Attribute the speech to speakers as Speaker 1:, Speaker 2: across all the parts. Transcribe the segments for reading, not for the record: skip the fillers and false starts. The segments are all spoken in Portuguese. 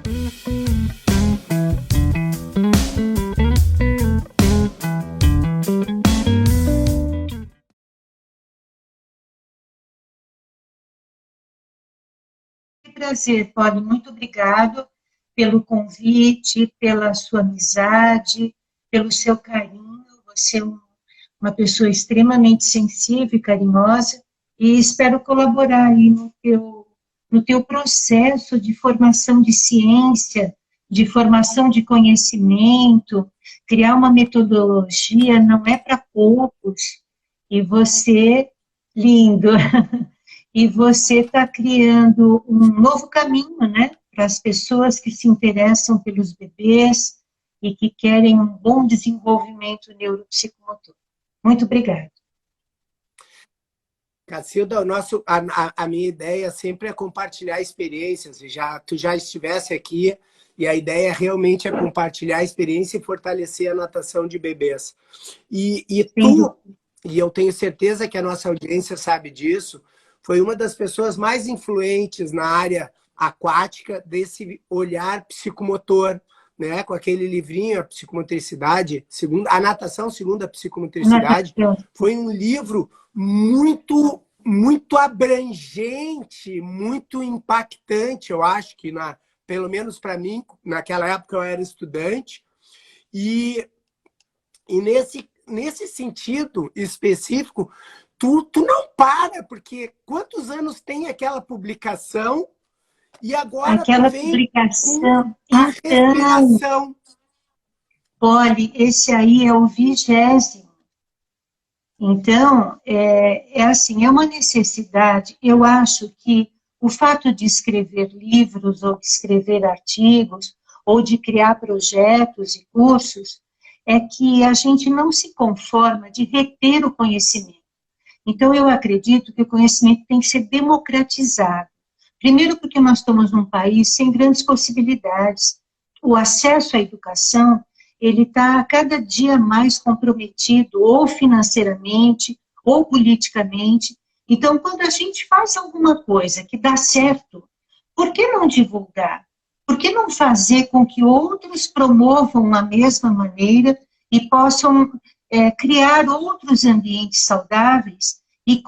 Speaker 1: Que prazer, Polly, muito obrigado pelo convite, pela sua amizade, pelo seu carinho. Você é uma pessoa extremamente sensível e carinhosa, e espero colaborar aí no teu processo de formação de ciência, de formação de conhecimento. Criar uma metodologia não é para poucos, e você, lindo, e você está criando um novo caminho, né, para as pessoas que se interessam pelos bebês e que querem um bom desenvolvimento neuropsicomotor. Muito obrigada.
Speaker 2: Cacilda, a minha ideia sempre é compartilhar experiências. Tu já estivesse aqui, e a ideia realmente é compartilhar a experiência e fortalecer a natação de bebês. E eu tenho certeza que a nossa audiência sabe disso, foi uma das pessoas mais influentes na área aquática desse olhar psicomotor, né? Com aquele livrinho, A Psicomotricidade, a Natação Segundo a Psicomotricidade. Foi um livro muito, muito abrangente, muito impactante, eu acho que, pelo menos para mim, naquela época eu era estudante, e nesse sentido específico, tu não para, porque quantos anos tem aquela publicação e agora
Speaker 1: aquela
Speaker 2: tu vem
Speaker 1: publicação,
Speaker 2: com a respiração.
Speaker 1: Polly, esse aí é o 20º. Então, assim, é uma necessidade. Eu acho que o fato de escrever livros, ou de escrever artigos, ou de criar projetos e cursos, é que a gente não se conforma de reter o conhecimento. Então, eu acredito que o conhecimento tem que ser democratizado. Primeiro, porque nós estamos num país sem grandes possibilidades. O acesso à educação, ele está cada dia mais comprometido, ou financeiramente, ou politicamente. Então, quando a gente faz alguma coisa que dá certo, por que não divulgar? Por que não fazer com que outros promovam a mesma maneira e possam criar outros ambientes saudáveis? E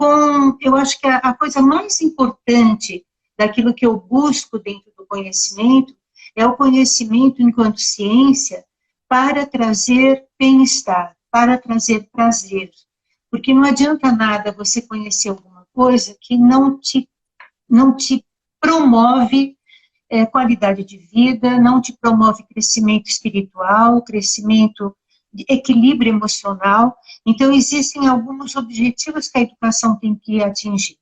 Speaker 1: eu acho que a coisa mais importante daquilo que eu busco dentro do conhecimento é o conhecimento enquanto ciência para trazer bem-estar, para trazer prazer. Porque não adianta nada você conhecer alguma coisa que não te promove qualidade de vida, não te promove crescimento espiritual, crescimento de equilíbrio emocional. Então, existem alguns objetivos que a educação tem que atingir.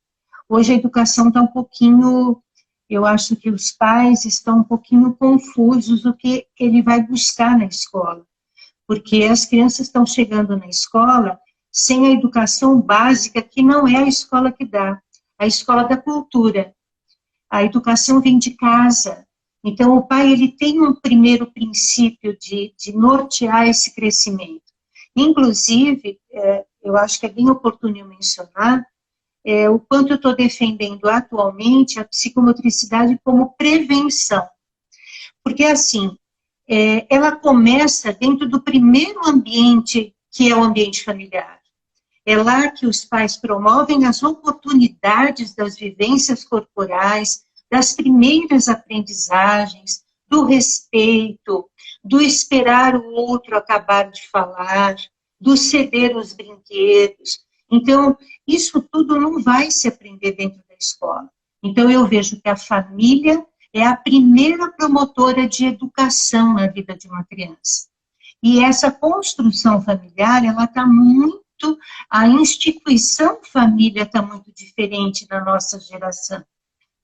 Speaker 1: Hoje a educação está um pouquinho, eu acho que os pais estão um pouquinho confusos o que ele vai buscar na escola, porque as crianças estão chegando na escola sem a educação básica, que não é a escola que dá, a escola da cultura. A educação vem de casa. Então, o pai ele tem um primeiro princípio de nortear esse crescimento. Inclusive, eu acho que é bem oportuno eu mencionar o quanto eu estou defendendo atualmente a psicomotricidade como prevenção. Porque, assim, ela começa dentro do primeiro ambiente, que é o ambiente familiar. É lá que os pais promovem as oportunidades das vivências corporais, das primeiras aprendizagens, do respeito, do esperar o outro acabar de falar, do ceder os brinquedos. Então, isso tudo não vai se aprender dentro da escola. Então, eu vejo que a família é a primeira promotora de educação na vida de uma criança. E essa construção familiar, ela está muito, a instituição família está muito diferente na nossa geração.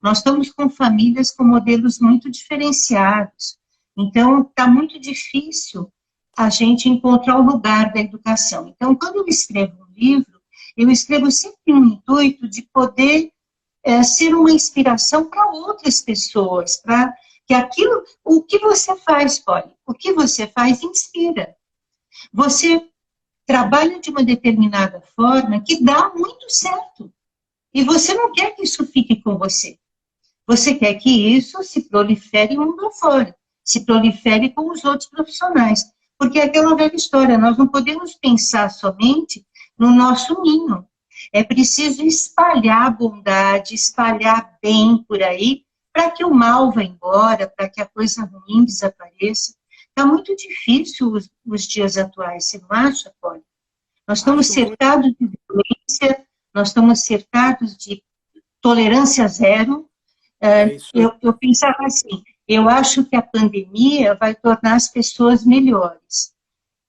Speaker 1: Nós estamos com famílias com modelos muito diferenciados. Então, está muito difícil a gente encontrar o lugar da educação. Então, quando eu escrevo um livro, eu escrevo sempre no intuito de poder ser uma inspiração para outras pessoas, para que aquilo, o que você faz, Polly, o que você faz inspira. Você trabalha de uma determinada forma que dá muito certo. E você não quer que isso fique com você. Você quer que isso se prolifere mundo afora, se prolifere com os outros profissionais. Porque é aquela velha história, nós não podemos pensar somente no nosso ninho. É preciso espalhar a bondade, espalhar bem por aí, para que o mal vá embora, para que a coisa ruim desapareça. Está muito difícil os dias atuais, você não acha, Polly? Nós estamos cercados de violência, nós estamos cercados de tolerância zero. Eu pensava assim, eu acho que a pandemia vai tornar as pessoas melhores.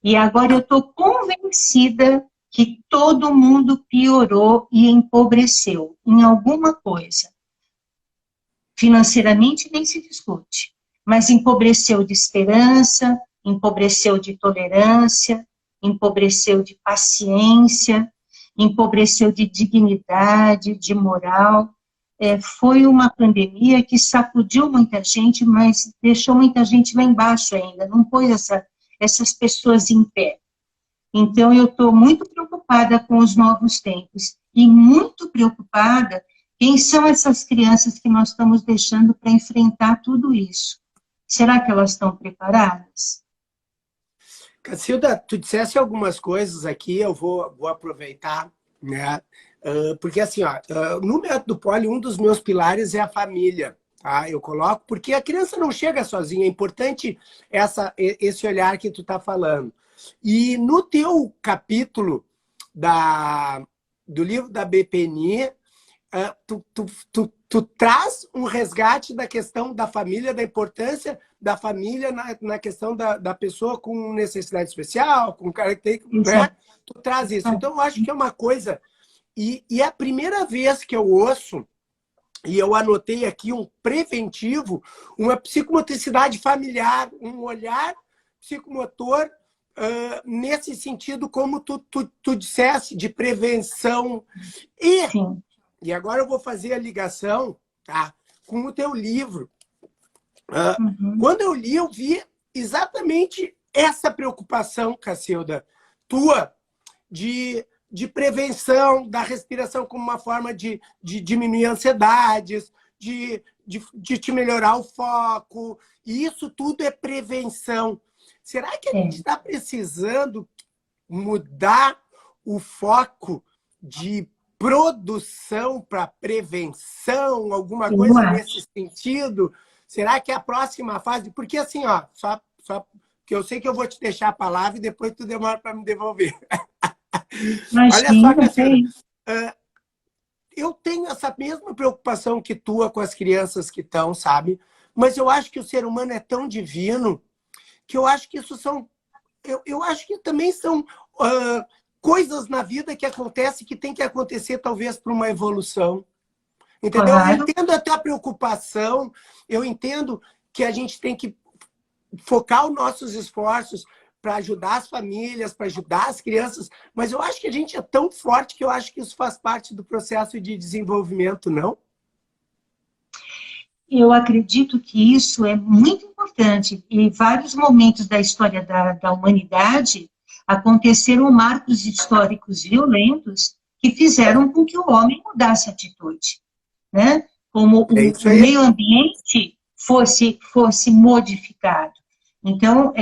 Speaker 1: E agora eu estou convencida que todo mundo piorou e empobreceu em alguma coisa. Financeiramente nem se discute, mas empobreceu de esperança, empobreceu de tolerância, empobreceu de paciência, empobreceu de dignidade, de moral. Foi uma pandemia que sacudiu muita gente, mas deixou muita gente lá embaixo ainda, não pôs essas pessoas em pé. Então, eu estou muito preocupada com os novos tempos, e muito preocupada quem são essas crianças que nós estamos deixando para enfrentar tudo isso. Será que elas estão preparadas?
Speaker 2: Cacilda, tu dissesse algumas coisas aqui, eu vou aproveitar, né? Porque assim, no método Polly, um dos meus pilares é a família, tá? Eu coloco, porque a criança não chega sozinha, é importante esse olhar que tu está falando. E no teu capítulo do livro da BPNI, tu traz um resgate da questão da família, da importância da família na questão da pessoa com necessidade especial, com características, né? Tu traz isso. Então, eu acho que é uma coisa... E é a primeira vez que eu ouço, e eu anotei aqui um preventivo, uma psicomotricidade familiar, um olhar psicomotor nesse sentido, como tu dissesse, de prevenção. E agora eu vou fazer a ligação, tá, com o teu livro. Quando eu li, eu vi exatamente essa preocupação, Cacilda, tua, de prevenção da respiração como uma forma de diminuir ansiedades, de te melhorar o foco. E isso tudo é prevenção. Será que a gente está precisando mudar o foco de produção para prevenção, alguma coisa nesse sentido? Será que é a próxima fase? Porque assim, só que eu sei que eu vou te deixar a palavra e depois tu demora para me devolver. Olha só, Cacilda, eu tenho essa mesma preocupação que tua com as crianças que estão, sabe? Mas eu acho que o ser humano é tão divino que eu acho que isso são... Eu acho que também são coisas na vida que acontecem que tem que acontecer talvez para uma evolução. Entendeu? Claro. Eu entendo a tua preocupação, eu entendo que a gente tem que focar os nossos esforços para ajudar as famílias, para ajudar as crianças, mas eu acho que a gente é tão forte que eu acho que isso faz parte do processo de desenvolvimento, não?
Speaker 1: Eu acredito que isso é muito importante. Em vários momentos da história da humanidade, aconteceram marcos históricos violentos que fizeram com que o homem mudasse a atitude, né? Como o meio ambiente fosse modificado. Então,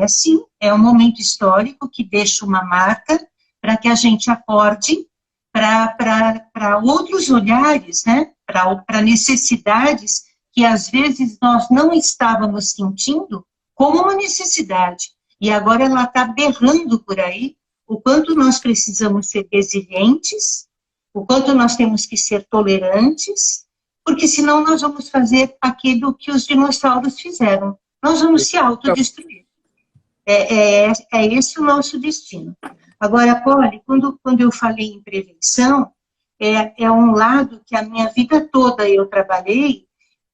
Speaker 1: sim, é um momento histórico que deixa uma marca para que a gente acorde para outros olhares, né? Para necessidades que às vezes nós não estávamos sentindo como uma necessidade. E agora ela está berrando por aí o quanto nós precisamos ser resilientes, o quanto nós temos que ser tolerantes, porque senão nós vamos fazer aquilo que os dinossauros fizeram. Nós vamos se autodestruir. É esse o nosso destino. Agora, Polly, quando eu falei em prevenção, é um lado que a minha vida toda eu trabalhei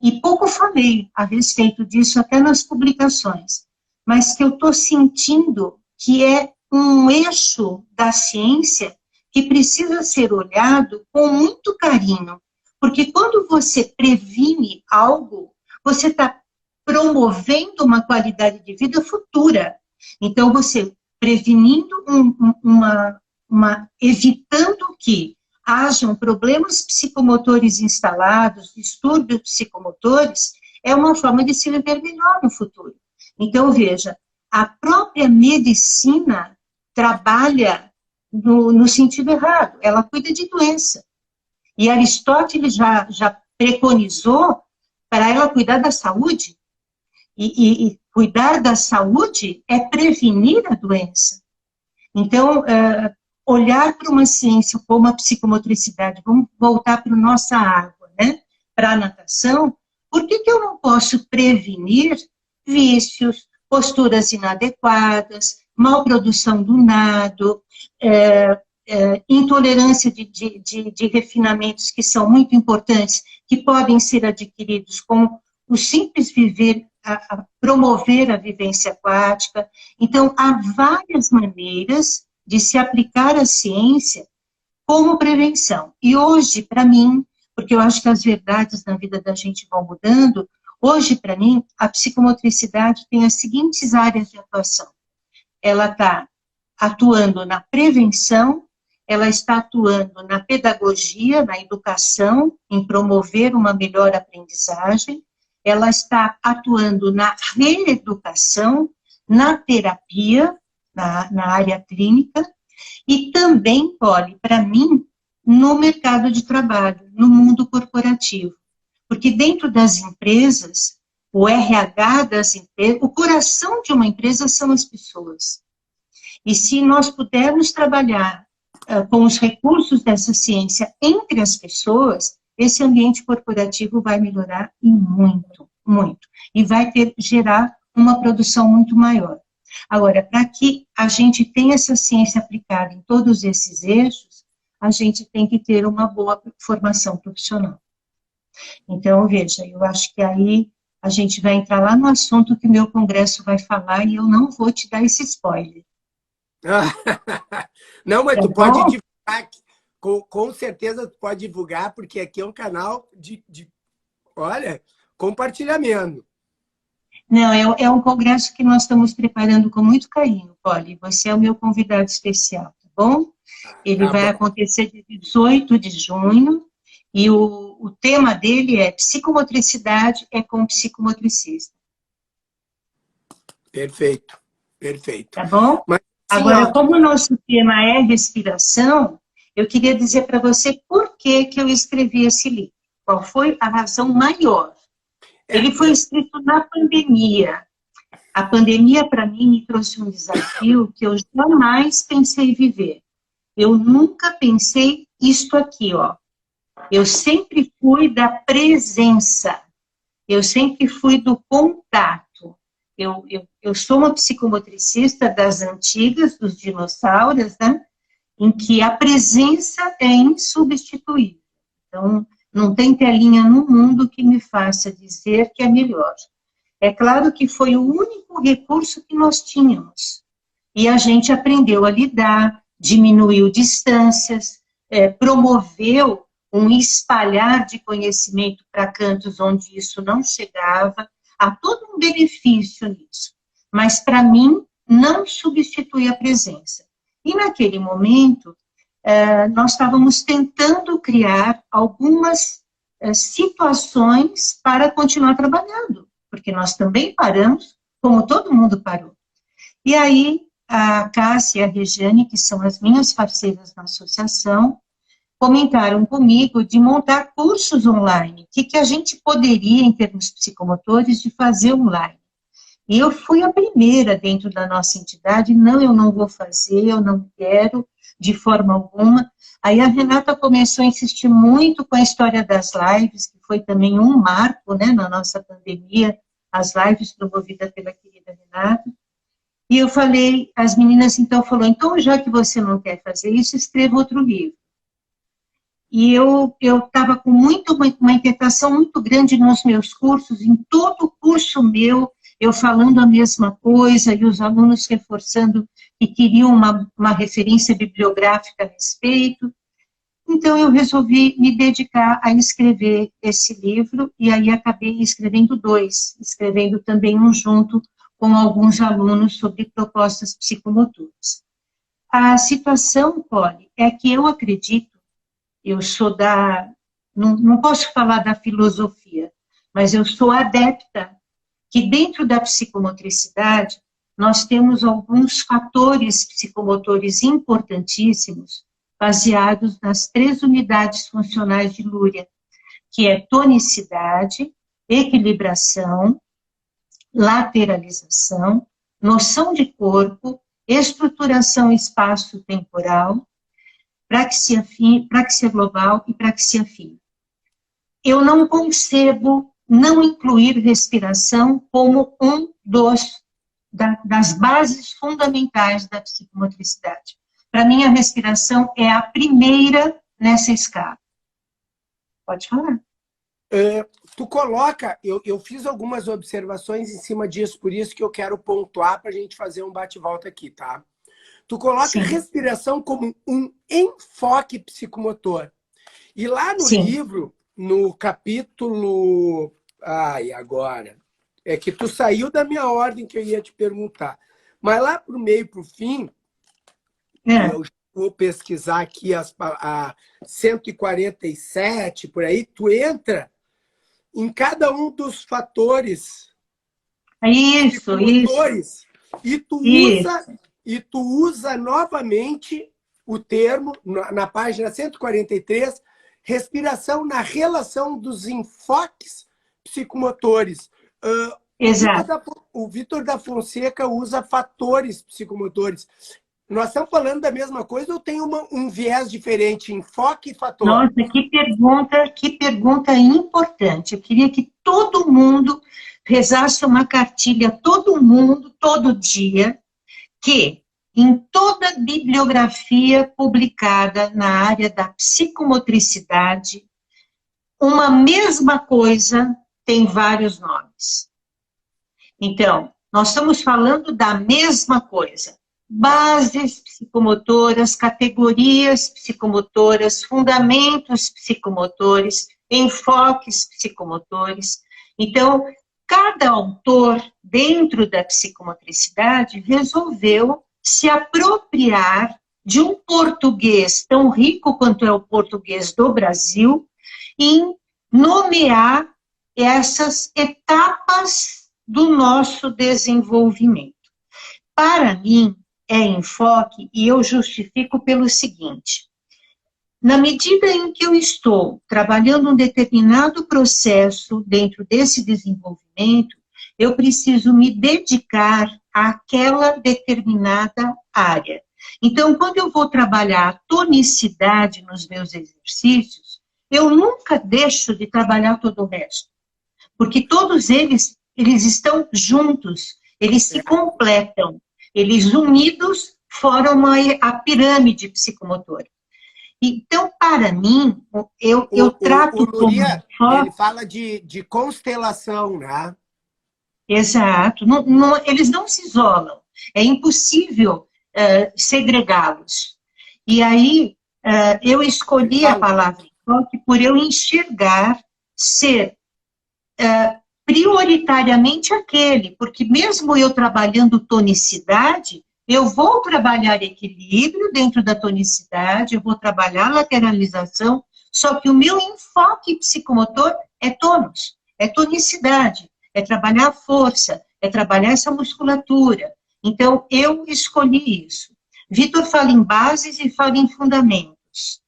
Speaker 1: e pouco falei a respeito disso, até nas publicações, mas que eu estou sentindo que é um eixo da ciência que precisa ser olhado com muito carinho, porque quando você previne algo, você está promovendo uma qualidade de vida futura. Então, você prevenindo evitando que hajam problemas psicomotores instalados, distúrbios psicomotores, é uma forma de se viver melhor no futuro. Então, veja, a própria medicina trabalha no sentido errado, ela cuida de doença. E Aristóteles já preconizou para ela cuidar da saúde. E cuidar da saúde é prevenir a doença. Então, olhar para uma ciência como a psicomotricidade, vamos voltar para a nossa água, né? Para a natação, por que eu não posso prevenir vícios, posturas inadequadas, malprodução do nado, intolerância de refinamentos que são muito importantes, que podem ser adquiridos com o simples viver, a promover a vivência aquática. Então, há várias maneiras de se aplicar a ciência como prevenção. E hoje, para mim, porque eu acho que as verdades na vida da gente vão mudando, hoje, para mim, a psicomotricidade tem as seguintes áreas de atuação. Ela está atuando na prevenção, ela está atuando na pedagogia, na educação, em promover uma melhor aprendizagem, ela está atuando na reeducação, na terapia, na área clínica, e também, Polly, para mim, no mercado de trabalho, no mundo corporativo. Porque dentro das empresas, o RH das empresas, o coração de uma empresa são as pessoas. E se nós pudermos trabalhar com os recursos dessa ciência entre as pessoas, esse ambiente corporativo vai melhorar e muito, muito. E vai gerar uma produção muito maior. Agora, para que a gente tenha essa ciência aplicada em todos esses eixos, a gente tem que ter uma boa formação profissional. Então, veja, eu acho que aí a gente vai entrar lá no assunto que o meu congresso vai falar e eu não vou te dar esse spoiler.
Speaker 2: Não, mas tu pode divulgar, com certeza tu pode divulgar, porque aqui é um canal olha, compartilhamento.
Speaker 1: Não, é um congresso que nós estamos preparando com muito carinho, Polly. Você é o meu convidado especial, tá bom? Ele vai acontecer de 18 de junho, e o tema dele é psicomotricidade é com psicomotricista.
Speaker 2: Perfeito, perfeito.
Speaker 1: Tá bom?
Speaker 2: Mas,
Speaker 1: agora, como o nosso tema é respiração, eu queria dizer para você por que eu escrevi esse livro. Qual foi a razão maior? Ele foi escrito na pandemia. A pandemia, para mim, me trouxe um desafio que eu jamais pensei viver. Eu nunca pensei isto aqui, ó. Eu sempre fui da presença. Eu sempre fui do contato. Eu sou uma psicomotricista das antigas, dos dinossauros, né? Em que a presença é insubstituível. Então, não tem telinha no mundo que me faça dizer que é melhor. É claro que foi o único recurso que nós tínhamos. E a gente aprendeu a lidar, diminuiu distâncias, promoveu um espalhar de conhecimento para cantos onde isso não chegava. Há todo um benefício nisso. Mas, para mim, não substitui a presença. E, naquele momento, nós estávamos tentando criar algumas situações para continuar trabalhando, porque nós também paramos, como todo mundo parou. E aí, a Cássia e a Regiane, que são as minhas parceiras na associação, comentaram comigo de montar cursos online, o que a gente poderia, em termos psicomotores, de fazer online. E eu fui a primeira dentro da nossa entidade, não, eu não vou fazer, eu não quero, de forma alguma. Aí a Renata começou a insistir muito com a história das lives, que foi também um marco, né, na nossa pandemia, as lives promovidas pela querida Renata. E eu falei, as meninas então falaram, então já que você não quer fazer isso, escreva outro livro. E eu estava com uma inquietação muito grande nos meus cursos, em todo curso meu, eu falando a mesma coisa, e os alunos reforçando que queriam uma referência bibliográfica a respeito. Então, eu resolvi me dedicar a escrever esse livro, e aí acabei escrevendo 2, escrevendo também um junto com alguns alunos sobre propostas psicomotoras. A situação, Polly, é que eu acredito, eu sou não posso falar da filosofia, mas eu sou adepta que dentro da psicomotricidade nós temos alguns fatores psicomotores importantíssimos baseados nas 3 unidades funcionais de Luria, que é tonicidade, equilibração, lateralização, noção de corpo, estruturação espaço-temporal, praxia global e praxia fina. Eu não concebo não incluir respiração como das bases fundamentais da psicomotricidade. Para mim, a respiração é a primeira nessa escala. Pode falar.
Speaker 2: Tu coloca, eu fiz algumas observações em cima disso, por isso que eu quero pontuar para a gente fazer um bate-volta aqui, tá? Tu coloca
Speaker 1: Sim.
Speaker 2: respiração como um enfoque psicomotor. E lá no
Speaker 1: Sim.
Speaker 2: livro, no capítulo... Ai, agora... É que tu saiu da minha ordem que eu ia te perguntar. Mas lá para o meio, para o fim, eu vou pesquisar aqui a 147, por aí, tu entra em cada um dos fatores psicomotores e tu usa novamente o termo, na página 143, respiração na relação dos enfoques psicomotores. O Vítor da Fonseca usa fatores psicomotores. Nós estamos falando da mesma coisa ou tem um viés diferente, enfoque e fator?
Speaker 1: Nossa, que pergunta importante. Eu queria que todo mundo rezasse uma cartilha, todo mundo, todo dia, que em toda bibliografia publicada na área da psicomotricidade, uma mesma coisa tem vários nomes. Então, nós estamos falando da mesma coisa. Bases psicomotoras, categorias psicomotoras, fundamentos psicomotores, enfoques psicomotores. Então, cada autor, dentro da psicomotricidade, resolveu se apropriar de um português tão rico quanto é o português do Brasil, em nomear essas etapas do nosso desenvolvimento. Para mim, é enfoque, e eu justifico pelo seguinte: na medida em que eu estou trabalhando um determinado processo dentro desse desenvolvimento, eu preciso me dedicar àquela determinada área. Então, quando eu vou trabalhar a tonicidade nos meus exercícios, eu nunca deixo de trabalhar todo o resto, porque todos eles estão juntos, eles se completam, eles unidos formam a pirâmide psicomotora. Então, para mim, eu trato como enfoque...
Speaker 2: Ele fala de constelação, né?
Speaker 1: Exato. Eles não se isolam. É impossível segregá-los. E aí, eu escolhi a palavra enfoque por eu enxergar ser prioritariamente aquele, porque mesmo eu trabalhando tonicidade, eu vou trabalhar equilíbrio dentro da tonicidade, eu vou trabalhar lateralização, só que o meu enfoque psicomotor é tônus, é tonicidade, é trabalhar a força, é trabalhar essa musculatura. Então, eu escolhi isso. Vitor fala em bases e fala em fundamentos.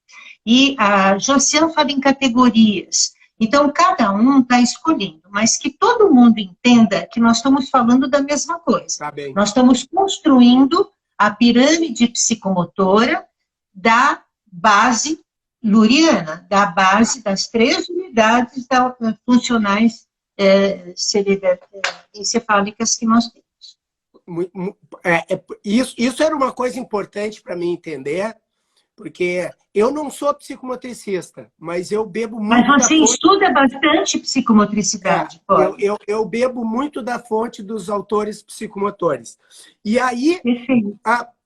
Speaker 1: E a Josiane fala em categorias. Então, cada um está escolhendo, mas que todo mundo entenda que nós estamos falando da mesma coisa.
Speaker 2: Tá bem.
Speaker 1: Nós estamos construindo a pirâmide psicomotora da base luriana, da base das 3 unidades funcionais encefálicas que nós temos.
Speaker 2: Isso era uma coisa importante para mim entender, porque eu não sou psicomotricista, mas eu bebo muito.
Speaker 1: Mas você estuda bastante psicomotricidade, pode?
Speaker 2: Eu bebo muito da fonte dos autores psicomotores. E aí,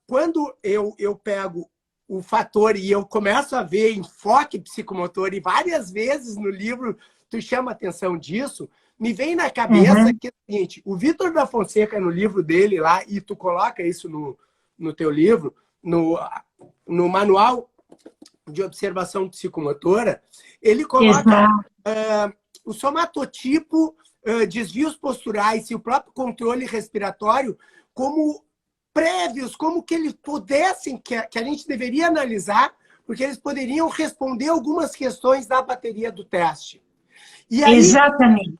Speaker 2: quando eu pego o fator e eu começo a ver enfoque psicomotor, e várias vezes no livro tu chama atenção disso, me vem na cabeça que é o seguinte: o Vítor da Fonseca, no livro dele lá, e tu coloca isso no teu livro, no manual de observação psicomotora, ele coloca o somatotipo, desvios posturais e o próprio controle respiratório como prévios, como que eles pudessem, que a gente deveria analisar, porque eles poderiam responder algumas questões da bateria do teste. E aí,
Speaker 1: exatamente.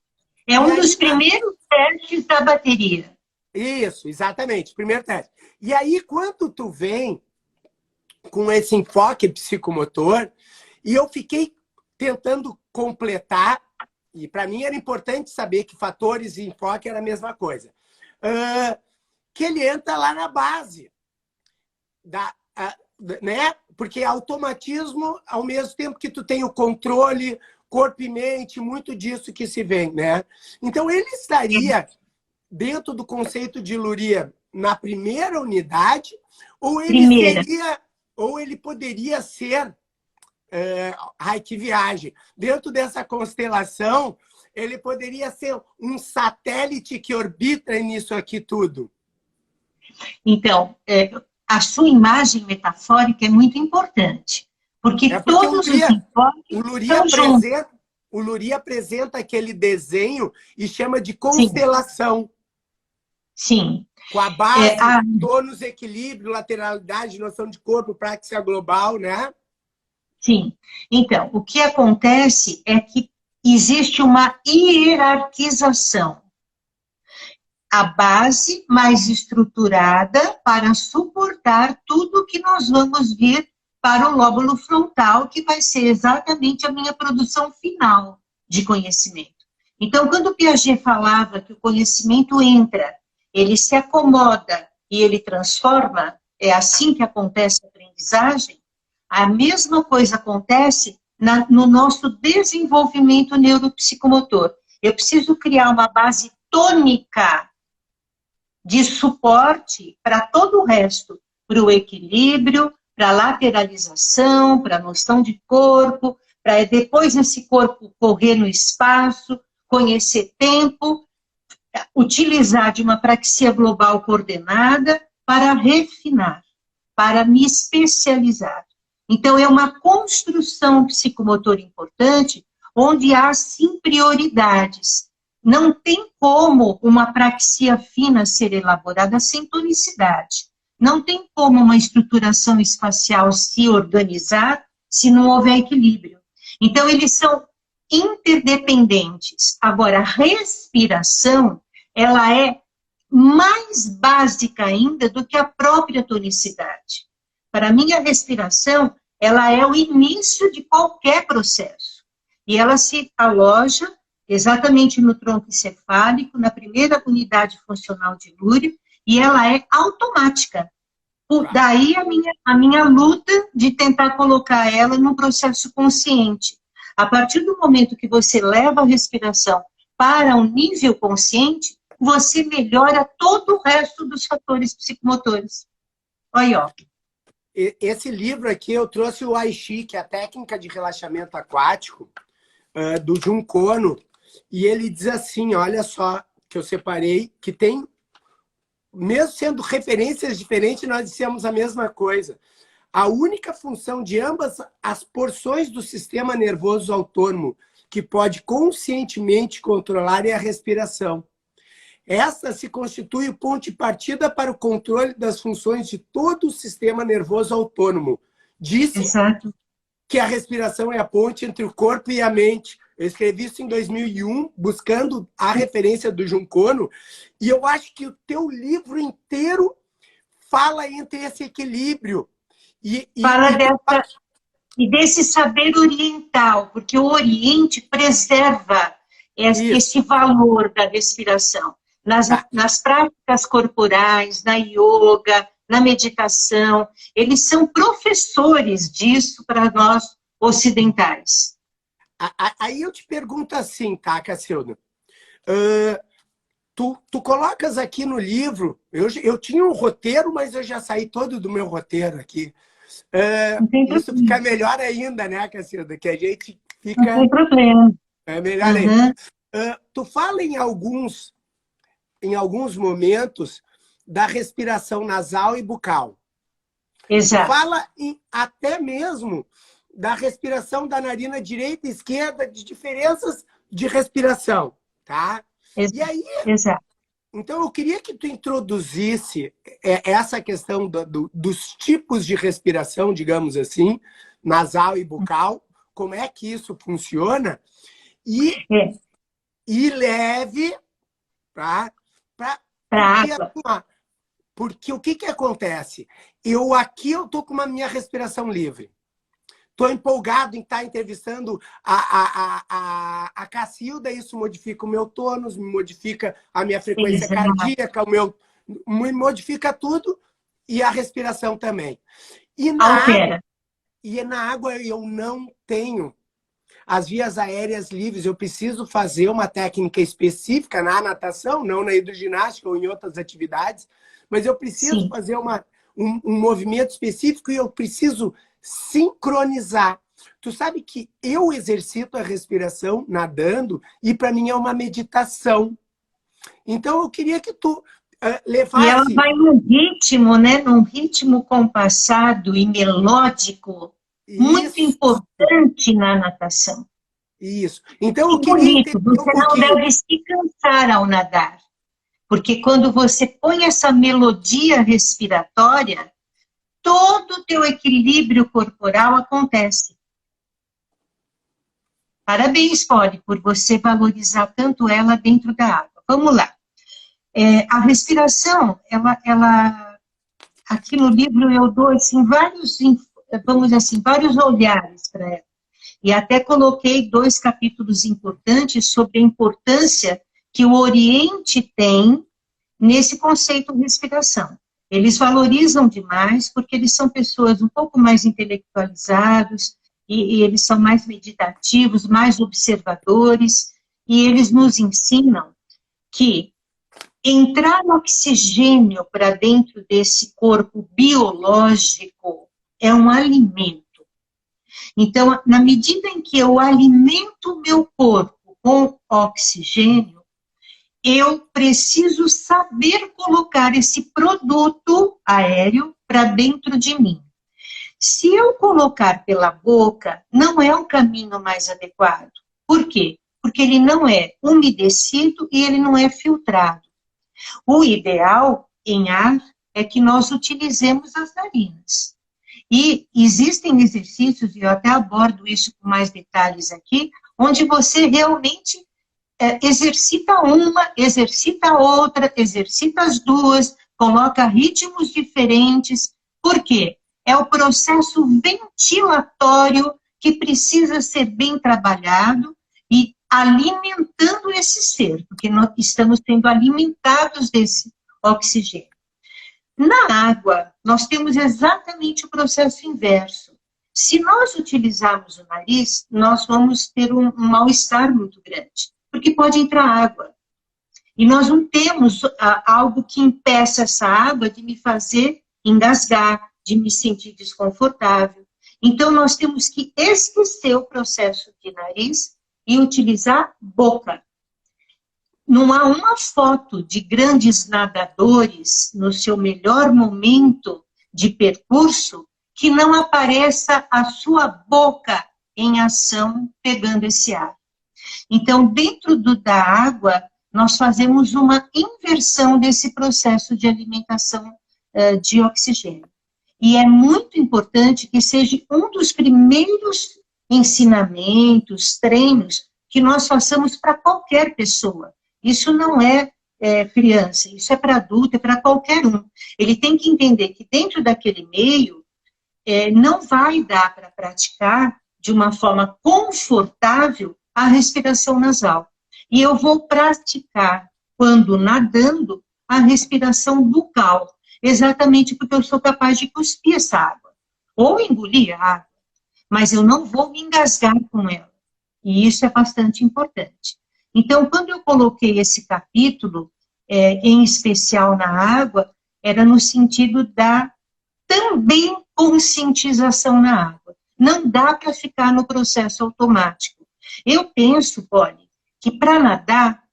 Speaker 1: É um dos primeiros testes da bateria.
Speaker 2: Isso, exatamente, primeiro teste. E aí, quando tu vem com esse enfoque psicomotor, e eu fiquei tentando completar, e para mim era importante saber que fatores e enfoque era a mesma coisa, que ele entra lá na base, né? Porque automatismo, ao mesmo tempo que tu tem o controle, corpo e mente, muito disso que se vem, né? Então, ele estaria dentro do conceito de Luria na primeira unidade, ou ele poderia ser, ai, que viagem, dentro dessa constelação, ele poderia ser um satélite que orbita nisso aqui tudo.
Speaker 1: Então, a sua imagem metafórica é muito importante, porque todos os enfoques
Speaker 2: o Luria apresenta aquele desenho e chama de constelação.
Speaker 1: Sim.
Speaker 2: Com a base, tônus, equilíbrio, lateralidade, noção de corpo, praxia global, né?
Speaker 1: Sim. Então, o que acontece é que existe uma hierarquização. A base mais estruturada para suportar tudo que nós vamos vir para o lóbulo frontal, que vai ser exatamente a minha produção final de conhecimento. Então, quando o Piaget falava que o conhecimento entra, ele se acomoda e ele transforma, é assim que acontece a aprendizagem, a mesma coisa acontece no nosso desenvolvimento neuropsicomotor. Eu preciso criar uma base tônica de suporte para todo o resto, para o equilíbrio, para a lateralização, para a noção de corpo, para depois esse corpo correr no espaço, conhecer tempo, utilizar de uma praxia global coordenada para refinar, para me especializar. Então, é uma construção psicomotora importante, onde há, sim, prioridades. Não tem como uma praxia fina ser elaborada sem tonicidade. Não tem como uma estruturação espacial se organizar se não houver equilíbrio. Então, eles são interdependentes. Agora, a respiração, ela é mais básica ainda do que a própria tonicidade. Para mim, a respiração, ela é o início de qualquer processo. E ela se aloja exatamente no tronco encefálico, na primeira unidade funcional de Lúrio, e ela é automática. Daí a minha luta de tentar colocar ela num processo consciente. A partir do momento que você leva a respiração para um nível consciente, você melhora todo o resto dos fatores psicomotores. Olha aí, ó.
Speaker 2: Esse livro aqui, eu trouxe o Aichi, que é a técnica de relaxamento aquático, do Jun Kono, e ele diz assim, olha só, que eu separei, que tem, mesmo sendo referências diferentes, nós dissemos a mesma coisa. A única função de ambas as porções do sistema nervoso autônomo que pode conscientemente controlar é a respiração. Esta se constitui o ponto de partida para o controle das funções de todo o sistema nervoso autônomo. Disse que a respiração é a ponte entre o corpo e a mente. Eu escrevi isso em 2001, buscando a referência do Jun Kono, e eu acho que o teu livro inteiro fala entre esse equilíbrio.
Speaker 1: E desse saber oriental, porque o Oriente preserva esse valor da respiração. Nas práticas corporais, na yoga, na meditação, eles são professores disso para nós ocidentais.
Speaker 2: Aí eu te pergunto assim, tá, Cacilda? Tu colocas aqui no livro, eu tinha um roteiro, mas eu já saí todo do meu roteiro aqui. Isso fica melhor ainda, né, Cacilda? Que a gente fica...
Speaker 1: Não tem problema.
Speaker 2: É melhor ainda. Tu fala em alguns momentos da respiração nasal e bucal.
Speaker 1: Exato.
Speaker 2: Tu fala até mesmo da respiração da narina direita e esquerda, de diferenças de respiração, tá?
Speaker 1: Exato.
Speaker 2: E aí,
Speaker 1: Exato.
Speaker 2: então eu queria que tu introduzisse essa questão dos tipos de respiração, digamos assim, nasal e bucal, como é que isso funciona, e leve para
Speaker 1: água.
Speaker 2: porque o que acontece? Aqui eu tô com uma minha respiração livre. Estou empolgado em estar entrevistando a Cacilda, isso modifica o meu tônus, me modifica a minha frequência cardíaca, me modifica tudo, e a respiração também. E na água eu não tenho as vias aéreas livres, eu preciso fazer uma técnica específica na natação, não na hidroginástica ou em outras atividades, mas eu preciso fazer um movimento específico e eu preciso sincronizar. Tu sabe que eu exercito a respiração nadando e para mim é uma meditação. Então eu queria que tu levasse...
Speaker 1: E ela vai num ritmo, né? Num ritmo compassado e melódico, muito importante na natação.
Speaker 2: Isso. Então eu
Speaker 1: queria bonito, você não deve se cansar ao nadar. Porque quando você põe essa melodia respiratória, todo o teu equilíbrio corporal acontece. Parabéns, Polly, por você valorizar tanto ela dentro da água. Vamos lá. A respiração, ela aqui no livro eu dou assim, vários olhares para ela. E até coloquei 2 capítulos importantes sobre a importância que o Oriente tem nesse conceito de respiração. Eles valorizam demais porque eles são pessoas um pouco mais intelectualizados e eles são mais meditativos, mais observadores, e eles nos ensinam que entrar oxigênio para dentro desse corpo biológico é um alimento. Então, na medida em que eu alimento o meu corpo com oxigênio, eu preciso saber colocar esse produto aéreo para dentro de mim. Se eu colocar pela boca, não é o caminho mais adequado. Por quê? Porque ele não é umedecido e ele não é filtrado. O ideal em ar é que nós utilizemos as narinas. E existem exercícios, e eu até abordo isso com mais detalhes aqui, onde você realmente exercita uma, exercita a outra, exercita as duas, coloca ritmos diferentes. Por quê? É o processo ventilatório que precisa ser bem trabalhado e alimentando esse ser, porque nós estamos sendo alimentados desse oxigênio. Na água, nós temos exatamente o processo inverso. Se nós utilizarmos o nariz, nós vamos ter um mal-estar muito grande, porque pode entrar água. E nós não temos algo que impeça essa água de me fazer engasgar, de me sentir desconfortável. Então, nós temos que esquecer o processo de nariz e utilizar boca. Não há uma foto de grandes nadadores no seu melhor momento de percurso que não apareça a sua boca em ação pegando esse ar. Então, dentro da água, nós fazemos uma inversão desse processo de alimentação de oxigênio. E é muito importante que seja um dos primeiros ensinamentos, treinos, que nós façamos para qualquer pessoa. Isso não é criança, isso é para adulto, é para qualquer um. Ele tem que entender que dentro daquele meio, não vai dar para praticar de uma forma confortável a respiração nasal. E eu vou praticar, quando nadando, a respiração bucal, exatamente porque eu sou capaz de cuspir essa água, ou engolir a água, mas eu não vou me engasgar com ela. E isso é bastante importante. Então, quando eu coloquei esse capítulo, em especial na água, era no sentido da também conscientização na água. Não dá para ficar no processo automático. Eu penso, Polly, que para nadar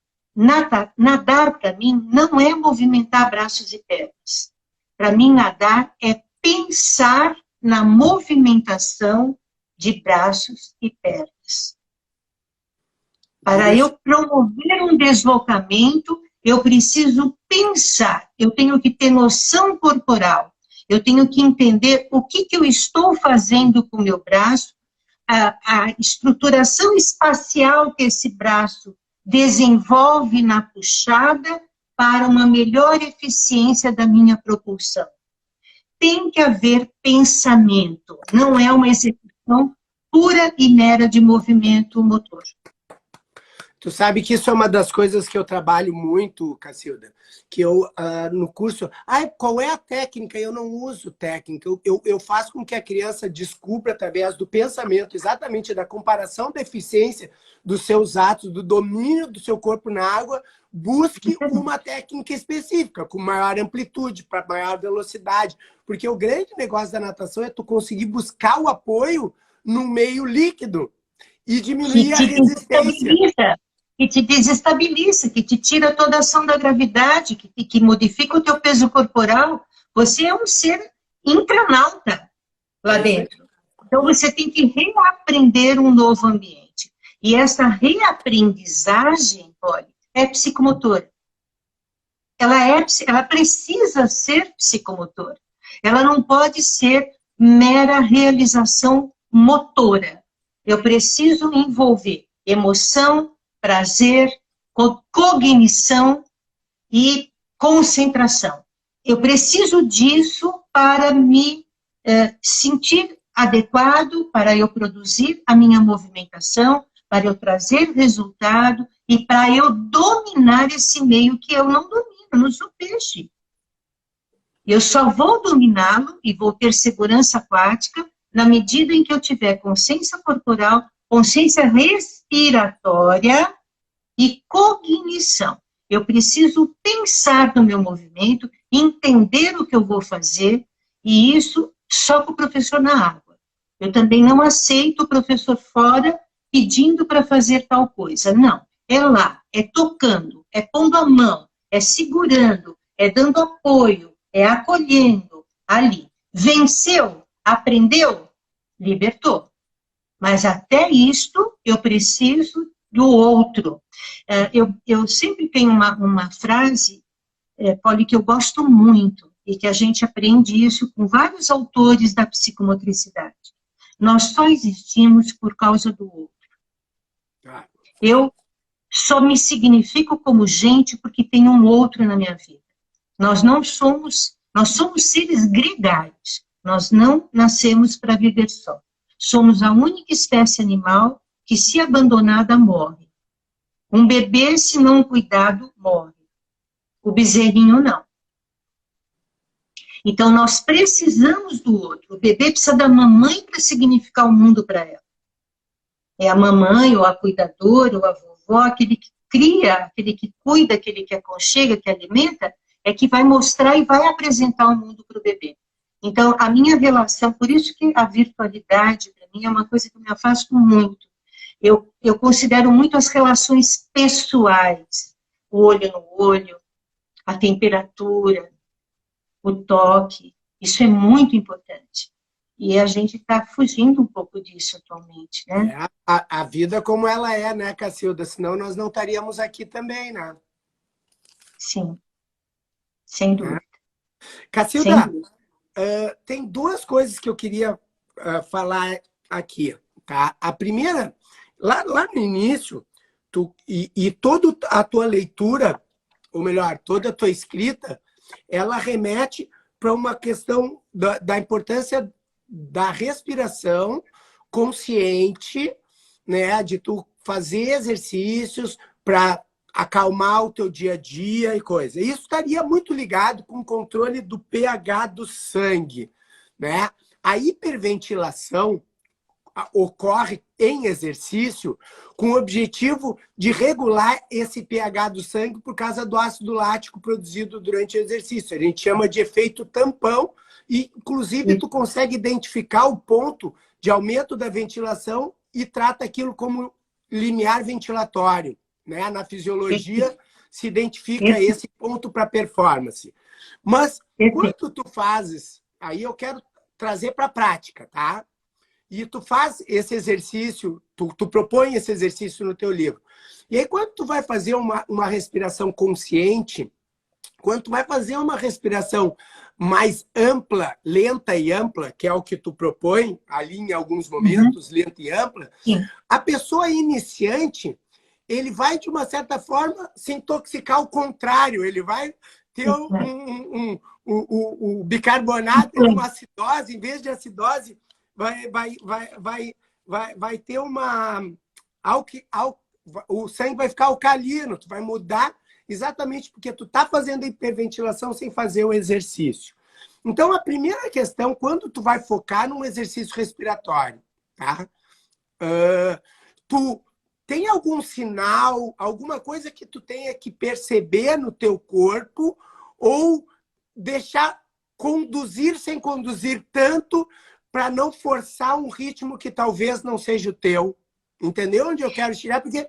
Speaker 1: para mim não é movimentar braços e pernas. Para mim, nadar é pensar na movimentação de braços e pernas. Para eu promover um deslocamento, eu preciso pensar, eu tenho que ter noção corporal, eu tenho que entender o que eu estou fazendo com o meu braço, a estruturação espacial que esse braço desenvolve na puxada para uma melhor eficiência da minha propulsão. Tem que haver pensamento, não é uma execução pura e mera de movimento motor.
Speaker 2: Tu sabe que isso é uma das coisas que eu trabalho muito, Cacilda, que eu, no curso... qual é a técnica? Eu não uso técnica. Eu faço com que a criança descubra, através do pensamento, exatamente da comparação da eficiência dos seus atos, do domínio do seu corpo na água, busque uma técnica específica, com maior amplitude, para maior velocidade. Porque o grande negócio da natação é tu conseguir buscar o apoio no meio líquido e diminuir a resistência.
Speaker 1: Que te desestabiliza, que te tira toda a ação da gravidade, que modifica o teu peso corporal. Você é um ser intranauta lá dentro. Então, você tem que reaprender um novo ambiente. E essa reaprendizagem, olha, é psicomotora. Ela precisa ser psicomotora. Ela não pode ser mera realização motora. Eu preciso envolver emoção, prazer, cognição e concentração. Eu preciso disso para me sentir adequado, para eu produzir a minha movimentação, para eu trazer resultado e para eu dominar esse meio que eu não domino, eu não sou peixe. Eu só vou dominá-lo e vou ter segurança aquática na medida em que eu tiver consciência corporal, consciência respiratória e cognição. Eu preciso pensar no meu movimento, entender o que eu vou fazer, e isso só com o professor na água. Eu também não aceito o professor fora pedindo para fazer tal coisa. Não, é lá, é tocando, é pondo a mão, é segurando, é dando apoio, é acolhendo, ali. Venceu, aprendeu, libertou. Mas até isto, eu preciso do outro. Eu sempre tenho uma frase, Polly, que eu gosto muito, e que a gente aprende isso com vários autores da psicomotricidade. Nós só existimos por causa do outro. Eu só me significo como gente porque tem um outro na minha vida. Nós somos seres gregários. Nós não nascemos para viver só. Somos a única espécie animal que, se abandonada, morre. Um bebê, se não cuidado, morre. O bezerrinho, não. Então, nós precisamos do outro. O bebê precisa da mamãe para significar o mundo para ela. É a mamãe, ou a cuidadora, ou a vovó, aquele que cria, aquele que cuida, aquele que aconchega, que alimenta, é que vai mostrar e vai apresentar o mundo para o bebê. Então, a minha relação, por isso que a virtualidade, para mim, é uma coisa que eu me afasto muito. Eu considero muito as relações pessoais, o olho no olho, a temperatura, o toque, isso é muito importante. E a gente está fugindo um pouco disso atualmente, né?
Speaker 2: A vida como ela é, né, Cacilda? Senão nós não estaríamos aqui também, né?
Speaker 1: Sim, sem dúvida.
Speaker 2: Cacilda,
Speaker 1: sem dúvida.
Speaker 2: Tem duas coisas que eu queria falar aqui, tá? A primeira, lá no início, toda a tua leitura, ou melhor, toda a tua escrita, ela remete para uma questão da importância da respiração consciente, né, de tu fazer exercícios para acalmar o teu dia a dia e coisa. Isso estaria muito ligado com o controle do pH do sangue, né? A hiperventilação ocorre em exercício com o objetivo de regular esse pH do sangue por causa do ácido lático produzido durante o exercício. A gente chama de efeito tampão e, inclusive, tu consegue identificar o ponto de aumento da ventilação e trata aquilo como limiar ventilatório, né? Na fisiologia se identifica esse ponto para performance. Mas quando tu fazes, aí eu quero trazer para a prática, tá? e tu faz esse exercício, tu propõe esse exercício no teu livro. E aí, quando tu vai fazer uma respiração consciente, quando tu vai fazer uma respiração mais ampla, lenta e ampla, que é o que tu propõe ali em alguns momentos, lenta e ampla,
Speaker 1: Sim.
Speaker 2: a pessoa iniciante, ele vai, de uma certa forma, se intoxicar ao contrário, ele vai ter o bicarbonato, uma acidose, em vez de acidose, vai ter uma... o sangue vai ficar alcalino, tu vai mudar exatamente porque tu tá fazendo a hiperventilação sem fazer o exercício. Então, a primeira questão, quando tu vai focar num exercício respiratório, tá? Tu tem algum sinal, alguma coisa que tu tenha que perceber no teu corpo ou deixar conduzir sem conduzir tanto para não forçar um ritmo que talvez não seja o teu? Entendeu onde eu quero chegar? Porque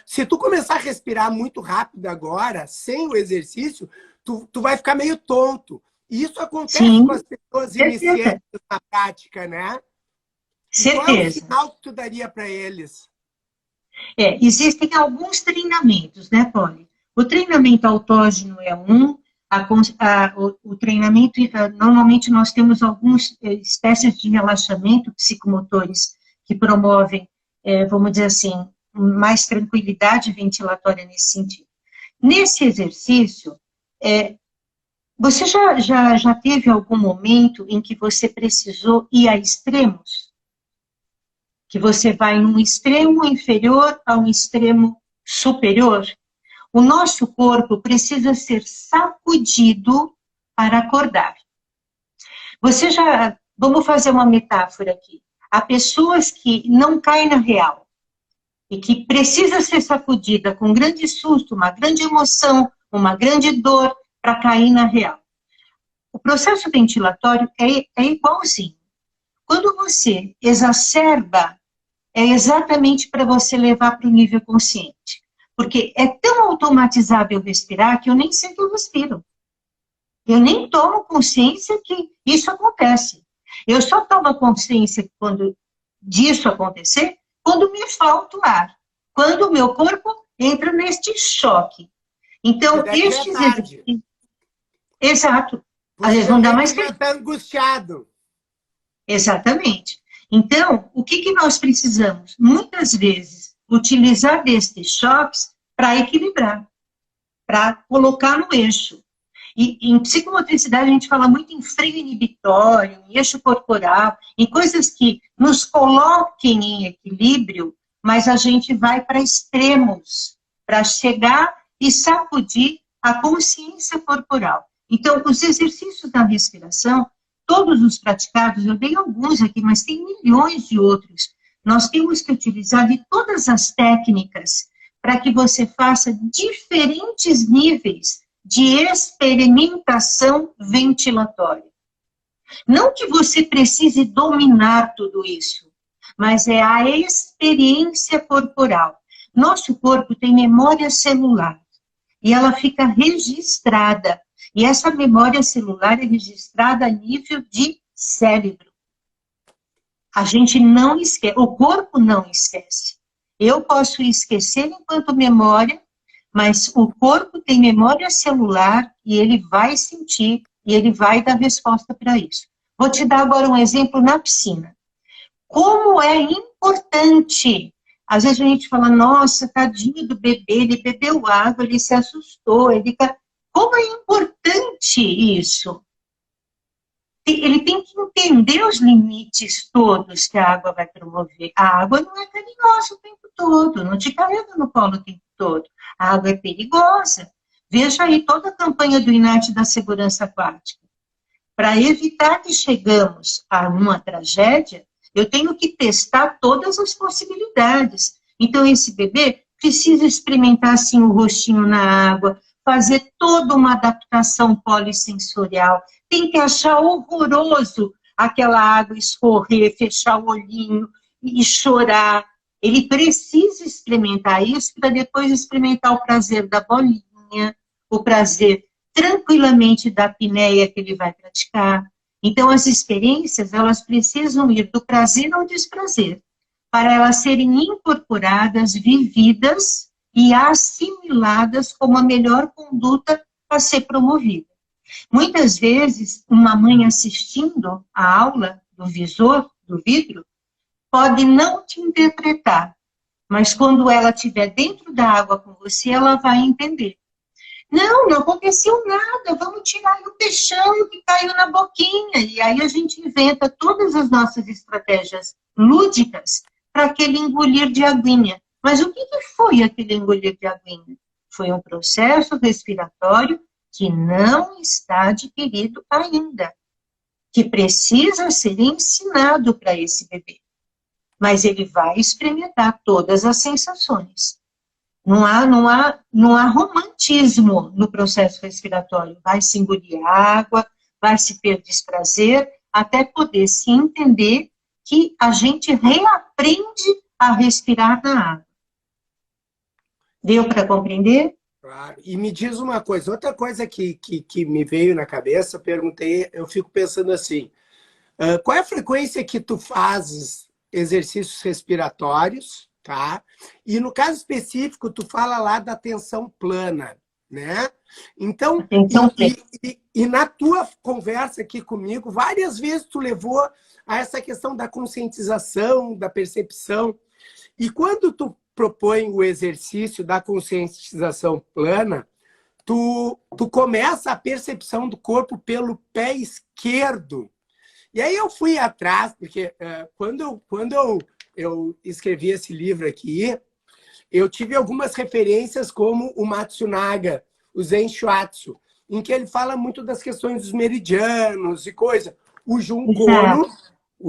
Speaker 2: se tu começar a respirar muito rápido agora, sem o exercício, tu vai ficar meio tonto. E isso acontece com as pessoas iniciantes na prática, né?
Speaker 1: Certeza.
Speaker 2: Qual é o sinal que tu daria para eles?
Speaker 1: Existem alguns treinamentos, né, Polly? O treinamento autógeno é um, o treinamento, normalmente nós temos algumas espécies de relaxamento psicomotores que promovem, vamos dizer assim, mais tranquilidade ventilatória nesse sentido. Nesse exercício, você já teve algum momento em que você precisou ir a extremos? Que você vai num extremo inferior a um extremo superior? O nosso corpo precisa ser sacudido para acordar. Vamos fazer uma metáfora aqui. Há pessoas que não caem na real e que precisa ser sacudida com um grande susto, uma grande emoção, uma grande dor para cair na real. O processo ventilatório é igualzinho. Quando você exacerba, é exatamente para você levar para o nível consciente. Porque é tão automatizado eu respirar que eu nem sei que eu respiro. Eu nem tomo consciência que isso acontece. Eu só tomo consciência disso acontecer quando me falta o ar. Quando o meu corpo entra neste choque. Então, estes exercícios... Exato. Às vezes não dá mais tempo.
Speaker 2: Está angustiado.
Speaker 1: Exatamente. Então, o que nós precisamos? Muitas vezes, utilizar destes choques para equilibrar, para colocar no eixo. E em psicomotricidade a gente fala muito em freio inibitório, em eixo corporal, em coisas que nos coloquem em equilíbrio, mas a gente vai para extremos, para chegar e sacudir a consciência corporal. Então, os exercícios da respiração, todos os praticados, eu dei alguns aqui, mas tem milhões de outros. Nós temos que utilizar de todas as técnicas para que você faça diferentes níveis de experimentação ventilatória. Não que você precise dominar tudo isso, mas é a experiência corporal. Nosso corpo tem memória celular e ela fica registrada. E essa memória celular é registrada a nível de cérebro. A gente não esquece, o corpo não esquece. Eu posso esquecer enquanto memória, mas o corpo tem memória celular e ele vai sentir e ele vai dar resposta para isso. Vou te dar agora um exemplo na piscina. Como é importante. Às vezes a gente fala, nossa, tadinho do bebê, ele bebeu água, ele se assustou, Como é importante isso? Ele tem que entender os limites todos que a água vai promover. A água não é carinhosa o tempo todo, não te carrega no colo o tempo todo. A água é perigosa. Veja aí toda a campanha do INAT da segurança aquática. Para evitar que chegamos a uma tragédia, eu tenho que testar todas as possibilidades. Então, esse bebê precisa experimentar assim o rostinho na água, fazer toda uma adaptação polissensorial. Tem que achar horroroso aquela água escorrer, fechar o olhinho e chorar. Ele precisa experimentar isso para depois experimentar o prazer da bolinha, o prazer tranquilamente da apneia que ele vai praticar. Então, as experiências, elas precisam ir do prazer ao desprazer, para elas serem incorporadas, vividas e assimiladas como a melhor conduta a ser promovida. Muitas vezes, uma mãe assistindo a aula do visor, do vidro, pode não te interpretar, mas quando ela estiver dentro da água com você, ela vai entender. Não, não aconteceu nada, vamos tirar o peixão que caiu na boquinha. E aí a gente inventa todas as nossas estratégias lúdicas para aquele engolir de aguinha. Mas o que foi aquele engolir de aguinha? Foi um processo respiratório que não está adquirido ainda, que precisa ser ensinado para esse bebê. Mas ele vai experimentar todas as sensações. Não há romantismo no processo respiratório. Vai se engolir água, vai se ter desprazer, até poder se entender que a gente reaprende a respirar na água. Deu para compreender?
Speaker 2: Claro. E me diz uma coisa, outra coisa que me veio na cabeça, perguntei, eu fico pensando assim, qual é a frequência que tu fazes exercícios respiratórios, tá? E no caso específico, tu fala lá da atenção plana, né? Então, e na tua conversa aqui comigo, várias vezes tu levou a essa questão da conscientização, da percepção. E quando tu propõe o exercício da conscientização plana, tu começa a percepção do corpo pelo pé esquerdo. E aí eu fui atrás, porque quando eu escrevi esse livro aqui, eu tive algumas referências como o Matsunaga, o Zen Shuatsu, em que ele fala muito das questões dos meridianos e coisa. O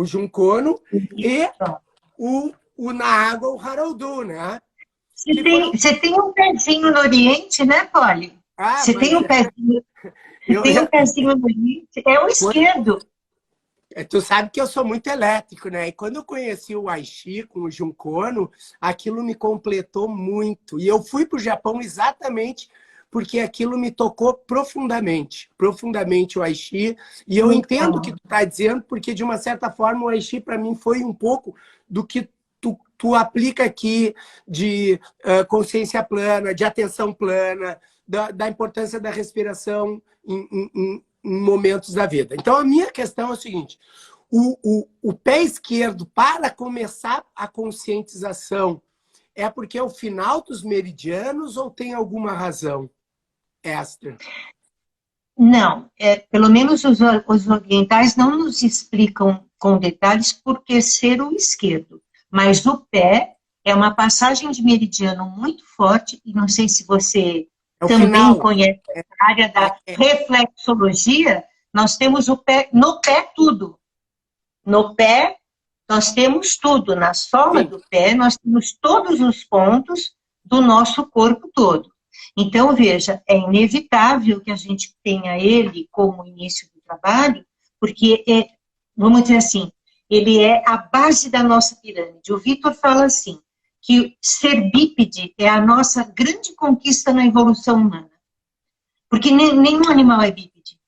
Speaker 2: Junkono e o na água, o Haroldo, né?
Speaker 1: Você tem um pezinho no Oriente, né, Polly? Você tem um pezinho, um pezinho no Oriente, é o esquerdo.
Speaker 2: Tu sabe que eu sou muito elétrico, né? E quando eu conheci o Aichi com o Junkono, aquilo me completou muito. E eu fui para o Japão exatamente porque aquilo me tocou profundamente. Profundamente o Aichi. E eu entendo o que tu está dizendo, porque de uma certa forma o Aichi para mim foi um pouco do que tu aplica aqui de consciência plana, de atenção plana, da importância da respiração em momentos da vida. Então, a minha questão é o seguinte, o pé esquerdo, para começar a conscientização, é porque é o final dos meridianos ou tem alguma razão extra?
Speaker 1: Não, pelo menos os orientais não nos explicam com detalhes por que ser o esquerdo. Mas o pé é uma passagem de meridiano muito forte, e não sei se você também conhece a área da reflexologia, nós temos o pé, no pé tudo. No pé, nós temos tudo. Na sola do pé, nós temos todos os pontos do nosso corpo todo. Então, veja, é inevitável que a gente tenha ele como início do trabalho, porque, vamos dizer assim, ele é a base da nossa pirâmide. O Vitor fala assim, que ser bípede é a nossa grande conquista na evolução humana. Porque nenhum animal é bípede.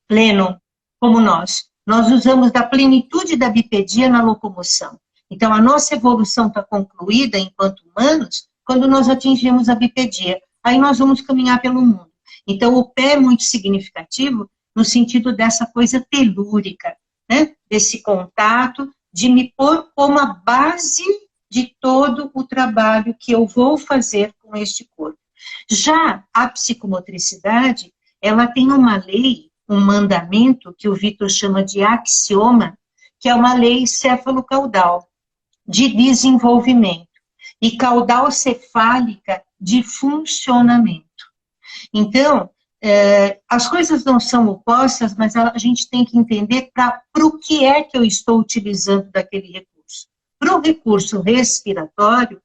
Speaker 1: Pleno, como nós. Nós usamos da plenitude da bipedia na locomoção. Então, a nossa evolução está concluída enquanto humanos quando nós atingimos a bipedia. Aí nós vamos caminhar pelo mundo. Então, o pé é muito significativo no sentido dessa coisa telúrica, né? Desse contato, de me pôr como a base de todo o trabalho que eu vou fazer com este corpo. Já a psicomotricidade, ela tem uma lei, um mandamento, que o Vitor chama de axioma, que é uma lei céfalo-caudal, de desenvolvimento, e caudal cefálica de funcionamento. Então, as coisas não são opostas, mas a gente tem que entender para o que é que eu estou utilizando daquele recurso. Para o recurso respiratório,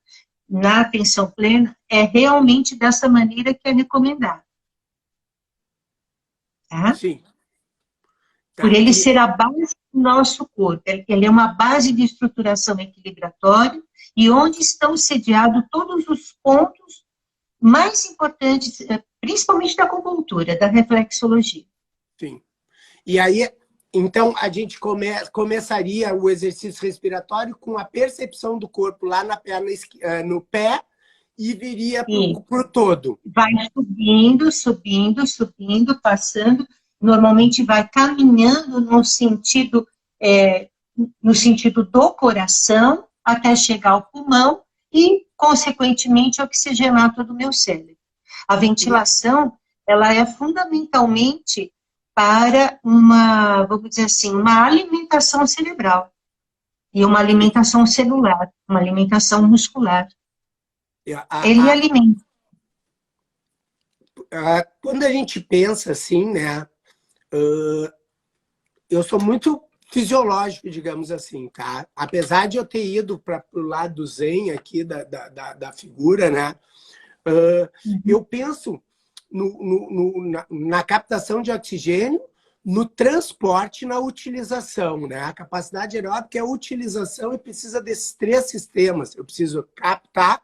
Speaker 1: na atenção plena, é realmente dessa maneira que é recomendado. Tá?
Speaker 2: Sim. Tá.
Speaker 1: Por ele ser a base do nosso corpo. Ele é uma base de estruturação equilibratória e onde estão sediados todos os pontos mais importantes, principalmente da acupuntura, da reflexologia.
Speaker 2: Sim. E aí, então, a gente começaria o exercício respiratório com a percepção do corpo lá na perna, no pé, e viria para o todo.
Speaker 1: Vai subindo, subindo, subindo, passando. Normalmente vai caminhando no sentido do coração, até chegar ao pulmão e, consequentemente, oxigenar todo o meu cérebro. A ventilação, ela é fundamentalmente para vamos dizer assim, uma alimentação cerebral e uma alimentação celular, uma alimentação muscular. Ele alimenta.
Speaker 2: Quando a gente pensa assim, né? Eu sou muito fisiológico, digamos assim, tá? Apesar de eu ter ido para o lado zen aqui da figura, né? Eu penso na captação de oxigênio, no transporte, na utilização, né? A capacidade aeróbica é a utilização e precisa desses 3 sistemas. Eu preciso captar,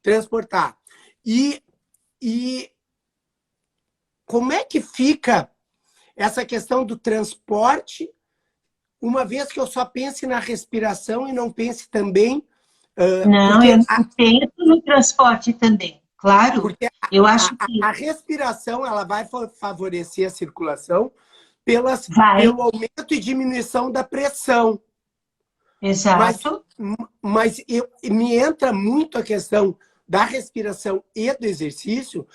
Speaker 2: transportar. E como é que fica essa questão do transporte, uma vez que eu só pense na respiração e não pense também...
Speaker 1: não, eu penso no transporte também, claro.
Speaker 2: Porque
Speaker 1: eu acho que
Speaker 2: a respiração ela vai favorecer a circulação pelo aumento e diminuição da pressão.
Speaker 1: Exato.
Speaker 2: Mas me entra muito a questão da respiração e do exercício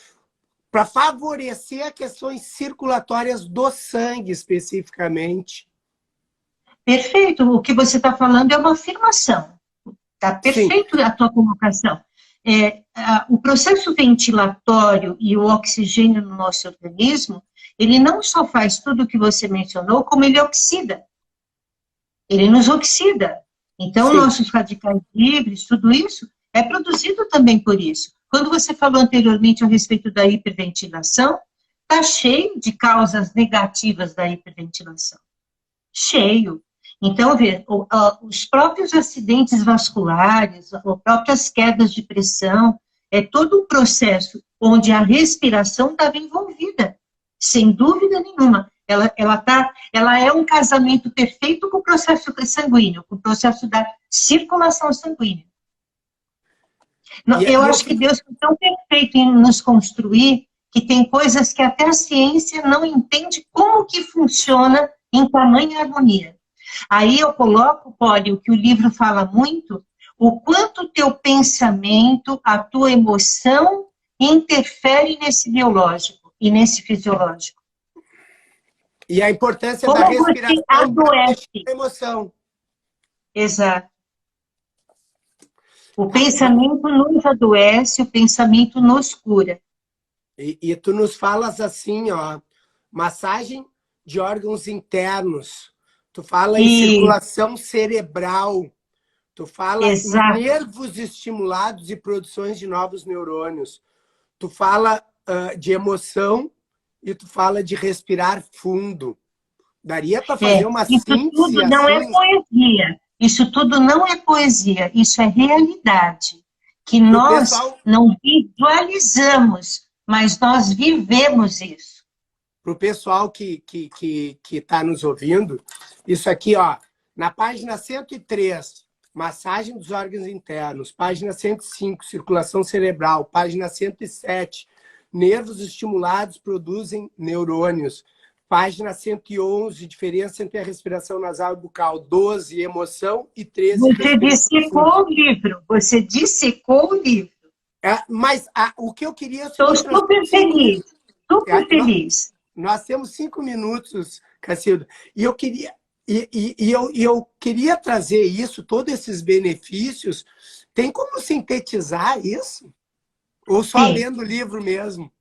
Speaker 2: para favorecer as questões circulatórias do sangue, especificamente.
Speaker 1: Perfeito. O que você está falando é uma afirmação. Está perfeito. Sim. A tua colocação. O processo ventilatório e o oxigênio no nosso organismo, ele não só faz tudo o que você mencionou, como ele oxida. Ele nos oxida. Então, nossos radicais livres, tudo isso, é produzido também por isso. Quando você falou anteriormente a respeito da hiperventilação, está cheio de causas negativas da hiperventilação. Cheio. Então, os próprios acidentes vasculares, as próprias quedas de pressão, é todo um processo onde a respiração estava envolvida, sem dúvida nenhuma. Ela é um casamento perfeito com o processo sanguíneo, com o processo da circulação sanguínea. Eu acho que Deus foi tão perfeito em nos construir que tem coisas que até a ciência não entende como que funciona em tamanha harmonia. Aí eu coloco, Polly, o que o livro fala muito, o quanto o teu pensamento, a tua emoção interfere nesse biológico e nesse fisiológico.
Speaker 2: E a importância
Speaker 1: como
Speaker 2: da respiração
Speaker 1: adoece.
Speaker 2: Da emoção.
Speaker 1: Exato. O pensamento nos adoece, o pensamento nos cura.
Speaker 2: E tu nos falas assim, ó, massagem de órgãos internos. Tu fala em circulação cerebral. Tu fala em nervos estimulados e produções de novos neurônios. Tu fala de emoção e tu fala de respirar fundo. Daria para fazer uma síntese?
Speaker 1: Isso tudo não é poesia. Isso tudo não é poesia. Isso é realidade. Que nós não visualizamos, mas nós vivemos isso.
Speaker 2: Para o pessoal que está nos ouvindo, isso aqui, ó, na página 103, massagem dos órgãos internos, página 105, circulação cerebral, página 107, nervos estimulados produzem neurônios, página 111, diferença entre a respiração nasal e bucal, 12, emoção e 13...
Speaker 1: Você dissecou o livro, você dissecou o livro.
Speaker 2: Mas o que eu queria...
Speaker 1: Estou super feliz, super feliz.
Speaker 2: Nós temos 5 minutos, Cacilda, e eu queria, eu queria trazer isso, todos esses benefícios. Tem como sintetizar isso? Ou só lendo o livro mesmo?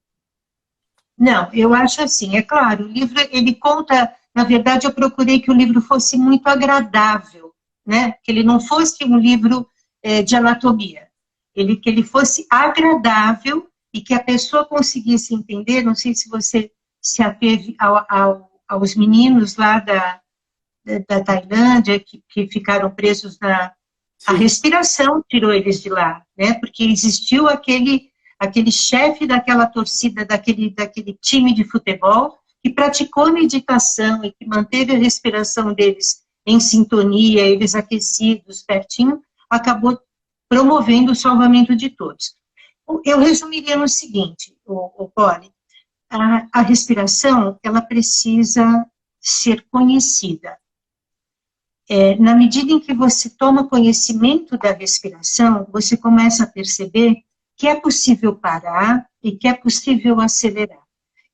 Speaker 1: Não, eu acho assim, é claro, o livro, ele conta, na verdade, eu procurei que o livro fosse muito agradável, né? Que ele não fosse um livro de anatomia, que ele fosse agradável e que a pessoa conseguisse entender. Não sei se você se ateve aos meninos lá da Tailândia, que ficaram presos a respiração tirou eles de lá, né? Porque existiu aquele chefe daquela torcida, daquele time de futebol, que praticou meditação e que manteve a respiração deles em sintonia, eles aquecidos, pertinho, acabou promovendo o salvamento de todos. Eu resumiria no seguinte, o Poli, a respiração, ela precisa ser conhecida. Na medida em que você toma conhecimento da respiração, você começa a perceber que é possível parar e que é possível acelerar.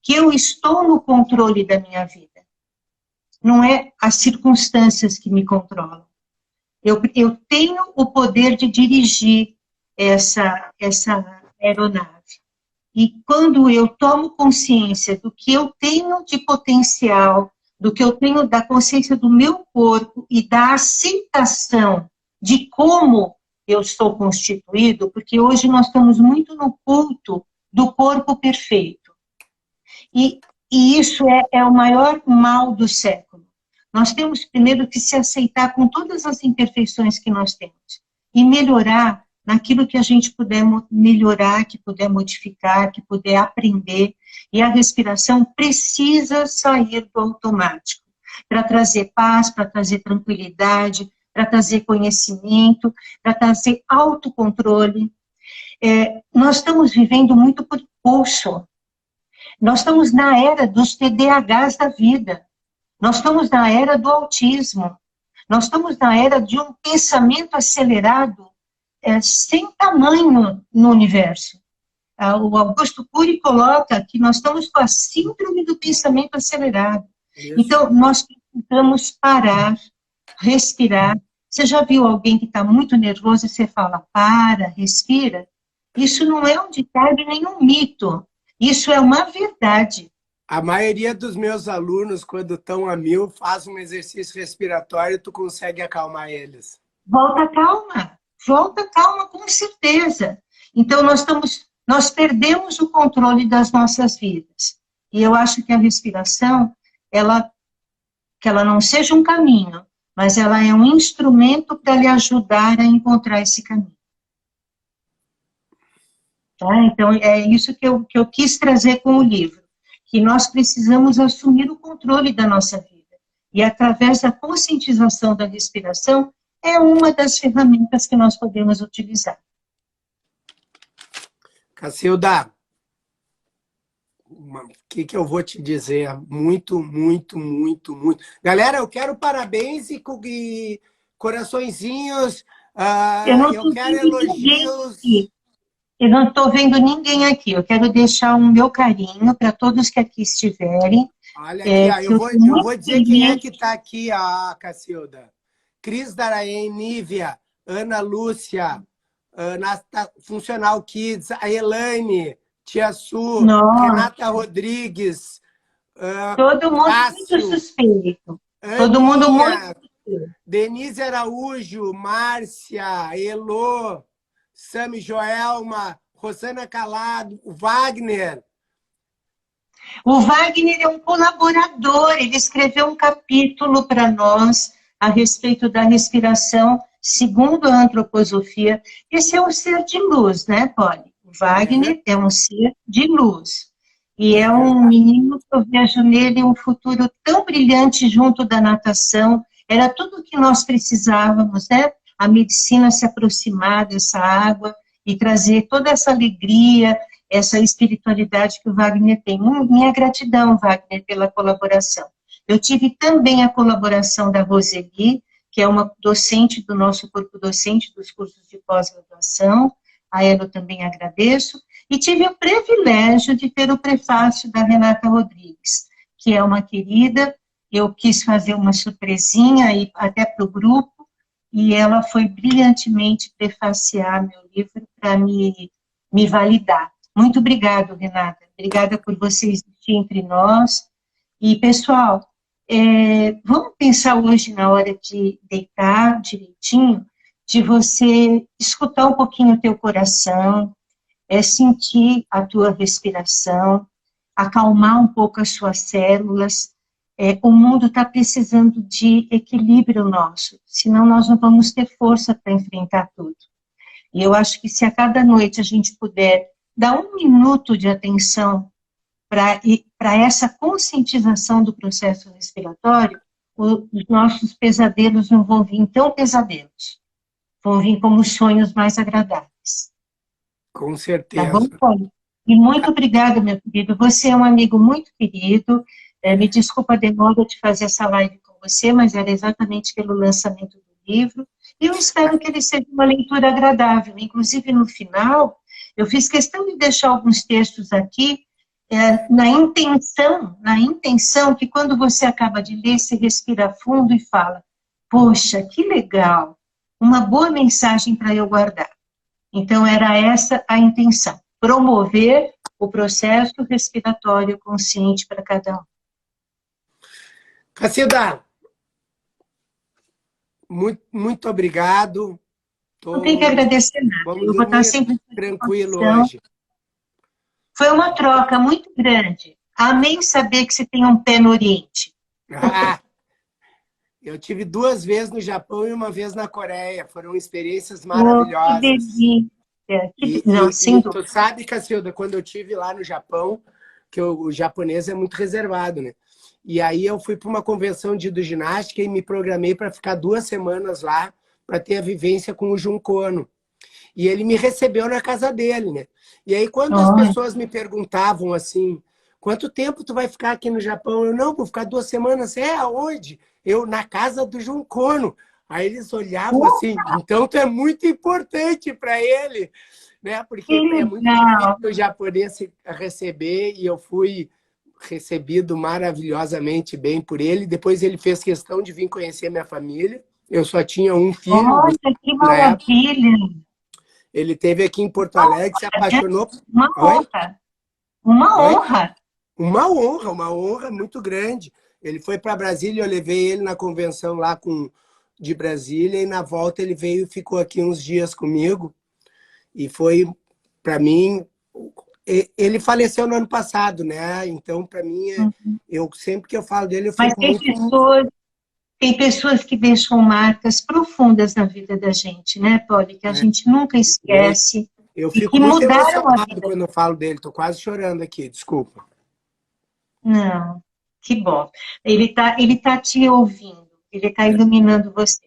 Speaker 1: Que eu estou no controle da minha vida. Não é as circunstâncias que me controlam. Eu tenho o poder de dirigir essa aeronave. E quando eu tomo consciência do que eu tenho de potencial, do que eu tenho da consciência do meu corpo e da aceitação de como eu estou constituído, porque hoje nós estamos muito no culto do corpo perfeito. E isso é o maior mal do século. Nós temos primeiro que se aceitar com todas as imperfeições que nós temos e melhorar naquilo que a gente puder melhorar, que puder modificar, que puder aprender. E a respiração precisa sair do automático para trazer paz, para trazer tranquilidade, para trazer conhecimento, para trazer autocontrole. Nós estamos vivendo muito por pulso. Nós estamos na era dos TDAHs da vida. Nós estamos na era do autismo. Nós estamos na era de um pensamento acelerado sem tamanho no universo. O Augusto Cury coloca que nós estamos com a síndrome do pensamento acelerado. Isso. Então, nós precisamos parar, respirar. Você já viu alguém que está muito nervoso e você fala, para, respira? Isso não é um ditado nem um mito. Isso é uma verdade.
Speaker 2: A maioria dos meus alunos, quando estão a 1000, faz um exercício respiratório e tu consegue acalmar eles.
Speaker 1: Volta calma, com certeza. Então, nós perdemos o controle das nossas vidas. E eu acho que a respiração, que ela não seja um caminho, mas ela é um instrumento para lhe ajudar a encontrar esse caminho. Tá? Então, é isso que eu quis trazer com o livro, que nós precisamos assumir o controle da nossa vida. E através da conscientização da respiração, é uma das ferramentas que nós podemos utilizar.
Speaker 2: Cacilda, o que eu vou te dizer? Muito. Galera, eu quero parabéns e coraçõezinhos. Eu quero elogios.
Speaker 1: Eu não estou vendo ninguém aqui. Eu quero deixar o meu carinho para todos que aqui estiverem.
Speaker 2: Olha aqui, eu vou dizer quem é que está aqui, Cacilda. Cris Daraen, Nívia, Ana Lúcia, Funcional Kids, a Elaine, Tia Su, Renata Rodrigues.
Speaker 1: Todo mundo
Speaker 2: Cássio,
Speaker 1: muito suspeito.
Speaker 2: Aninha,
Speaker 1: todo mundo muito suspeito.
Speaker 2: Denise Araújo, Márcia, Elô, Sami Joelma, Rosana Calado, o Wagner.
Speaker 1: O Wagner é um colaborador, ele escreveu um capítulo para nós a respeito da respiração, segundo a antroposofia. Esse é um ser de luz, né, Poli? O Wagner é um ser de luz. E é um menino que eu vejo nele um futuro tão brilhante junto da natação. Era tudo o que nós precisávamos, né? A medicina se aproximar dessa água e trazer toda essa alegria, essa espiritualidade que o Wagner tem. Minha gratidão, Wagner, pela colaboração. Eu tive também a colaboração da Roseli, que é uma docente do nosso corpo docente dos cursos de pós-graduação. A ela eu também agradeço. E tive o privilégio de ter o prefácio da Renata Rodrigues, que é uma querida. Eu quis fazer uma surpresinha aí até para o grupo, e ela foi brilhantemente prefaciar meu livro para me validar. Muito obrigada, Renata. Obrigada por você existir entre nós. E, pessoal, vamos pensar hoje na hora de deitar direitinho, de você escutar um pouquinho o teu coração, sentir a tua respiração, acalmar um pouco as suas células. O mundo está precisando de equilíbrio nosso, senão nós não vamos ter força para enfrentar tudo. E eu acho que se a cada noite a gente puder dar 1 minuto de atenção para essa conscientização do processo respiratório, os nossos pesadelos não vão vir tão pesadelos, vão vir como sonhos mais agradáveis.
Speaker 2: Com
Speaker 1: Tá
Speaker 2: certeza.
Speaker 1: bom, Paulo? E muito obrigada, meu querido. Você é um amigo muito querido. Me desculpa a demora de fazer essa live com você, mas era exatamente pelo lançamento do livro. E eu espero que ele seja uma leitura agradável. Inclusive, no final, eu fiz questão de deixar alguns textos aqui, na intenção que quando você acaba de ler, você respira fundo e fala, poxa, que legal, uma boa mensagem para eu guardar. Então, era essa a intenção, promover o processo respiratório consciente para cada um.
Speaker 2: Cacilda, muito obrigado.
Speaker 1: Não tem que agradecer nada, eu vou estar sempre
Speaker 2: tranquilo hoje.
Speaker 1: Foi uma troca muito grande. Amei saber que você tem um pé no Oriente.
Speaker 2: Eu tive 2 vezes no Japão e 1 vez na Coreia. Foram experiências maravilhosas.
Speaker 1: Que delícia. Não, sem dúvida.
Speaker 2: Tu sabe, Cacilda, quando eu tive lá no Japão, que o japonês é muito reservado, né? E aí eu fui para uma convenção de hidroginástica e me programei para ficar 2 semanas lá para ter a vivência com o Junko Ono. E ele me recebeu na casa dele, né? E aí quando as pessoas me perguntavam assim, quanto tempo tu vai ficar aqui no Japão? Eu, não, vou ficar 2 semanas. Aonde? Eu, na casa do Junko Ono. Aí eles olhavam assim, então tu é muito importante para ele, né? Porque é muito difícil o japonês se receber e eu fui recebido maravilhosamente bem por ele. Depois ele fez questão de vir conhecer minha família. Eu só tinha um filho.
Speaker 1: Olha, que maravilha!
Speaker 2: Ele esteve aqui em Porto Alegre, se apaixonou.
Speaker 1: Uma honra.
Speaker 2: Uma honra muito grande. Ele foi para Brasília, eu levei ele na convenção lá de Brasília e na volta ele veio e ficou aqui uns dias comigo. E foi, para mim, ele faleceu no ano passado, né? Então, para mim, eu sempre que eu falo dele, eu fico
Speaker 1: Tem pessoas que deixam marcas profundas na vida da gente, né, Polly? Que a gente nunca esquece.
Speaker 2: Eu fico muito emocionado quando eu falo dele. Estou quase chorando aqui, desculpa.
Speaker 1: Não, que bom. Ele tá te ouvindo. Ele está iluminando você.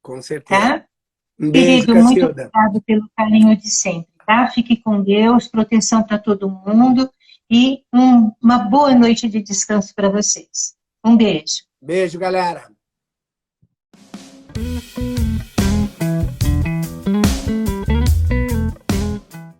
Speaker 2: Com certeza.
Speaker 1: Tá?
Speaker 2: Um beijo,
Speaker 1: querido, muito obrigado pelo carinho de sempre, tá? Fique com Deus, proteção para todo mundo e uma boa noite de descanso para vocês. Um beijo.
Speaker 2: Beijo, galera.